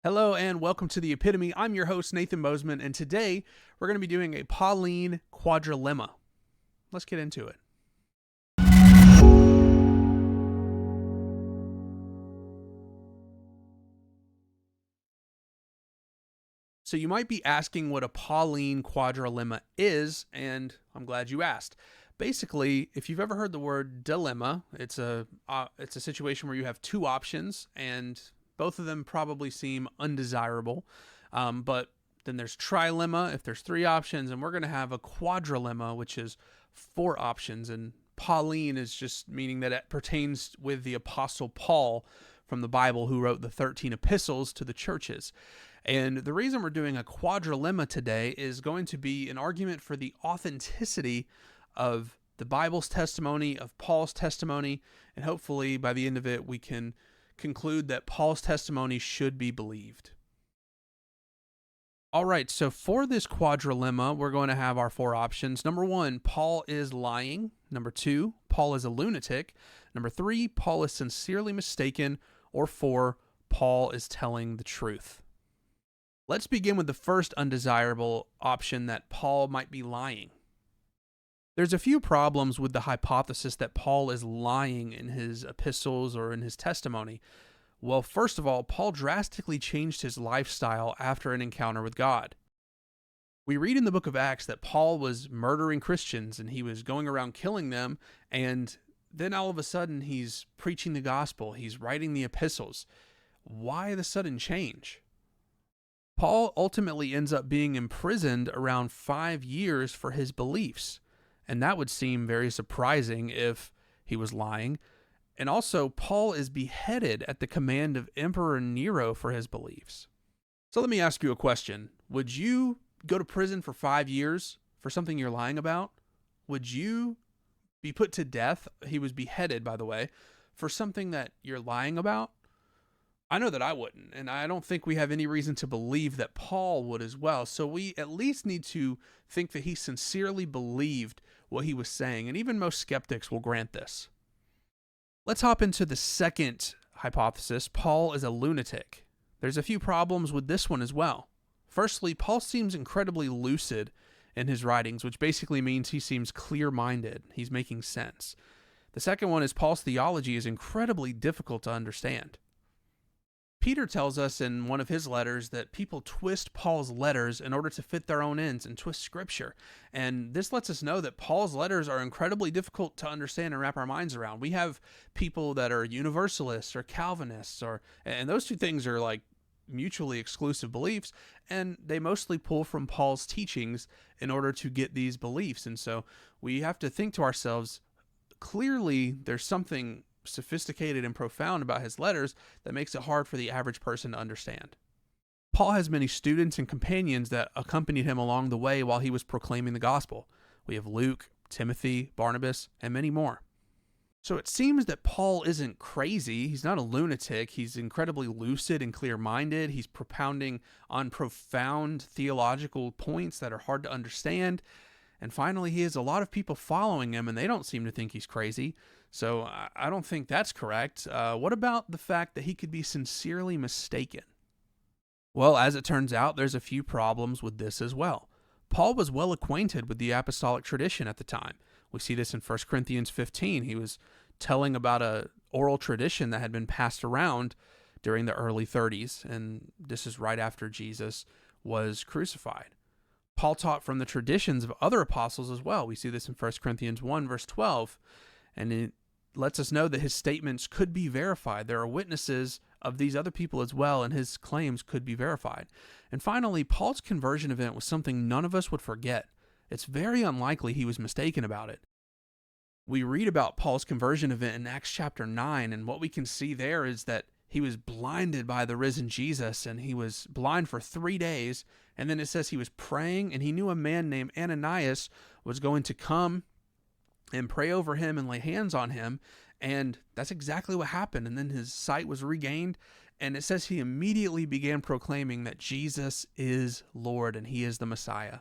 Hello and welcome to The Epitome. I'm your host, Nathan Bozeman, and today we're going to be doing a Pauline Quadrilemma. Let's get into it. So you might be asking what a Pauline Quadrilemma is, and I'm glad you asked. Basically, if you've ever heard the word dilemma, it's a situation where you have two options, and both of them probably seem undesirable. But then there's trilemma if there's three options, and we're going to have a quadrilemma, which is four options. And Pauline is just meaning that it pertains with the Apostle Paul from the Bible, who wrote the 13 epistles to the churches. And the reason we're doing a quadrilemma today is going to be an argument for the authenticity of the Bible's testimony, of Paul's testimony, and hopefully by the end of it we can conclude that Paul's testimony should be believed. All right, so for this quadrilemma, we're going to have our four options. Number one, Paul is lying. Number two, Paul is a lunatic. Number three, Paul is sincerely mistaken. Or four, Paul is telling the truth. Let's begin with the first undesirable option, that Paul might be lying. There's a few problems with the hypothesis that Paul is lying in his epistles or in his testimony. Well, first of all, Paul drastically changed his lifestyle after an encounter with God. We read in the book of Acts that Paul was murdering Christians and he was going around killing them, and then all of a sudden he's preaching the gospel, he's writing the epistles. Why the sudden change? Paul ultimately ends up being imprisoned around 5 years for his beliefs. And that would seem very surprising if he was lying. And also, Paul is beheaded at the command of Emperor Nero for his beliefs. So let me ask you a question. Would you go to prison for 5 years for something you're lying about? Would you be put to death? He was beheaded, by the way, for something that you're lying about? I know that I wouldn't, and I don't think we have any reason to believe that Paul would as well. So we at least need to think that he sincerely believed what he was saying, and even most skeptics will grant this. Let's hop into the second hypothesis. Paul is a lunatic. There's a few problems with this one as well. Firstly, Paul seems incredibly lucid in his writings, which basically means he seems clear-minded. He's making sense. The second one is Paul's theology is incredibly difficult to understand. Peter tells us in one of his letters that people twist Paul's letters in order to fit their own ends and twist scripture. And this lets us know that Paul's letters are incredibly difficult to understand and wrap our minds around. We have people that are universalists or Calvinists, and those two things are like mutually exclusive beliefs, and they mostly pull from Paul's teachings in order to get these beliefs. And so we have to think to ourselves, clearly there's something sophisticated and profound about his letters that makes it hard for the average person to understand. Paul has many students and companions that accompanied him along the way while he was proclaiming the gospel. We have Luke, Timothy, Barnabas, and many more. So it seems that Paul isn't crazy. He's not a lunatic. He's incredibly lucid and clear-minded. He's propounding on profound theological points that are hard to understand. And finally, he has a lot of people following him, and they don't seem to think he's crazy. So I don't think that's correct. What about the fact that he could be sincerely mistaken? Well, as it turns out, there's a few problems with this as well. Paul was well acquainted with the apostolic tradition at the time. We see this in 1 Corinthians 15. He was telling about an oral tradition that had been passed around during the early 30s, and this is right after Jesus was crucified. Paul taught from the traditions of other apostles as well. We see this in 1 Corinthians 1, verse 12, and it lets us know that his statements could be verified. There are witnesses of these other people as well, and his claims could be verified. And finally, Paul's conversion event was something none of us would forget. It's very unlikely he was mistaken about it. We read about Paul's conversion event in Acts chapter 9, and what we can see there is that he was blinded by the risen Jesus, and he was blind for 3 days, and then it says he was praying, and he knew a man named Ananias was going to come and pray over him and lay hands on him, and that's exactly what happened. And then his sight was regained, and it says he immediately began proclaiming that Jesus is Lord and he is the Messiah.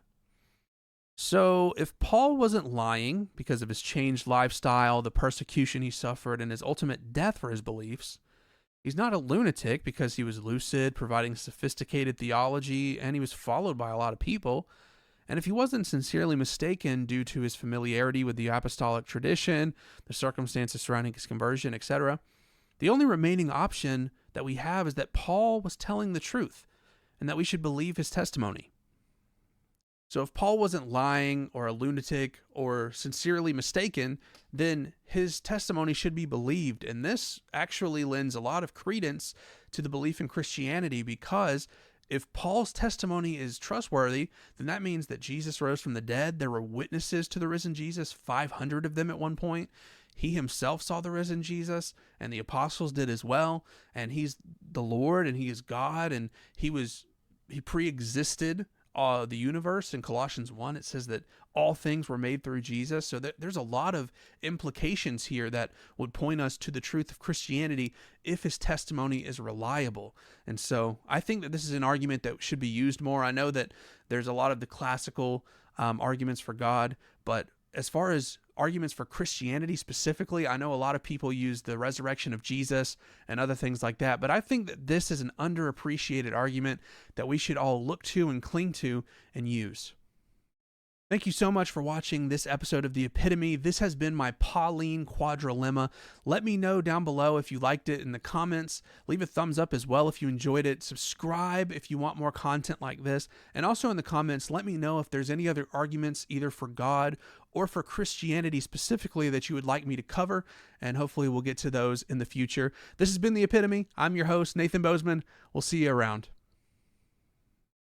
So if Paul wasn't lying because of his changed lifestyle, the persecution he suffered, and his ultimate death for his beliefs, He's not a lunatic because he was lucid, providing sophisticated theology, and he was followed by a lot of people. And if he wasn't sincerely mistaken due to his familiarity with the apostolic tradition, the circumstances surrounding his conversion, etc., the only remaining option that we have is that Paul was telling the truth and that we should believe his testimony. So if Paul wasn't lying or a lunatic or sincerely mistaken, then his testimony should be believed. And this actually lends a lot of credence to the belief in Christianity, because if Paul's testimony is trustworthy, then that means that Jesus rose from the dead. There were witnesses to the risen Jesus, 500 of them at one point. He himself saw the risen Jesus, and the apostles did as well. And he's the Lord, and he is God, and he pre-existed the universe. In Colossians 1, it says that all things were made through Jesus. So there's a lot of implications here that would point us to the truth of Christianity if his testimony is reliable. And so I think that this is an argument that should be used more. I know that there's a lot of the classical arguments for God, but as far as arguments for Christianity specifically, I know a lot of people use the resurrection of Jesus and other things like that, but I think that this is an underappreciated argument that we should all look to and cling to and use. Thank you so much for watching this episode of The Epitome. This has been my Pauline Quadrilemma. Let me know down below if you liked it in the comments. Leave a thumbs up as well if you enjoyed it. Subscribe if you want more content like this. And also in the comments, let me know if there's any other arguments either for God or for Christianity specifically that you would like me to cover. And hopefully we'll get to those in the future. This has been The Epitome. I'm your host, Nathan Bozeman. We'll see you around.